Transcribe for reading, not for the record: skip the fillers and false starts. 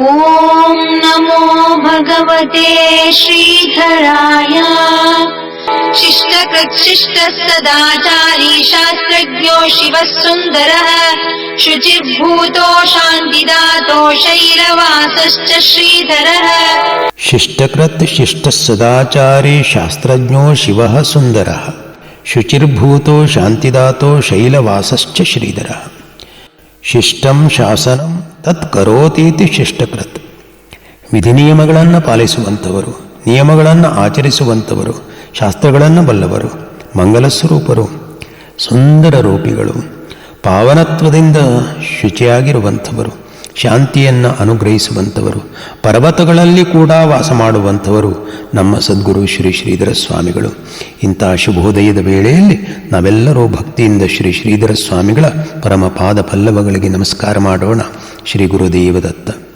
ಓಂ ನಮೋ ಭಗವತೆ ಶ್ರೀಧರಾಯ. ಶಿಷ್ಟಕೃತ್ ಶಿಷ್ಟ ಸದಾಚಾರಿ ಶಾಸ್ತ್ರಜ್ಞೋ ಶಿವಃ ಸುಂದರಃ. ಶುಚಿರ್ಭೂತೋ ಶಾಂತಿದಾತೋ ಶೈಲವಾಸಶ್ಚ ಶ್ರೀಧರಃ. ಶಿಷ್ಟಕೃತ್ ಶಿಷ್ಟ ಸದಾಚಾರಿ ಶಾಸ್ತ್ರಜ್ಞೋ ಶಿವಃ ಸುಂದರಃ. ಶುಚಿರ್ಭೂತೋ ಶಾಂತಿದಾತೋ ಶೈಲವಾಸಶ್ಚ ಶ್ರೀಧರಃ. ಶಿಷ್ಟಂ ಶಾಸನಂ ತತ್ ಕರೋತೀತಿ ಶಿಷ್ಟಕೃತ್. ವಿಧಿ ನಿಯಮಗಳನ್ನು ಪಾಲಿಸುವಂಥವರು, ನಿಯಮಗಳನ್ನು ಆಚರಿಸುವಂಥವರು, ಶಾಸ್ತ್ರಗಳನ್ನು ಬಲ್ಲವರು, ಮಂಗಲ ಸ್ವರೂಪರು, ಸುಂದರ ರೂಪಿಗಳು, ಪಾವನತ್ವದಿಂದ ಶುಚಿಯಾಗಿರುವಂಥವರು, ಶಾಂತಿಯನ್ನು ಅನುಗ್ರಹಿಸುವಂಥವರು, ಪರ್ವತಗಳಲ್ಲಿ ಕೂಡ ವಾಸ ಮಾಡುವಂಥವರು ನಮ್ಮ ಸದ್ಗುರು ಶ್ರೀ ಶ್ರೀಧರ ಸ್ವಾಮಿಗಳು. ಇಂಥ ಶುಭೋದಯದ ವೇಳೆಯಲ್ಲಿ ನಾವೆಲ್ಲರೂ ಭಕ್ತಿಯಿಂದ ಶ್ರೀ ಶ್ರೀಧರ ಸ್ವಾಮಿಗಳ ಪರಮ ಪಾದ ಪಲ್ಲವಗಳಿಗೆ ನಮಸ್ಕಾರ ಮಾಡೋಣ. ಶ್ರೀ ಗುರುದೇವದತ್ತ.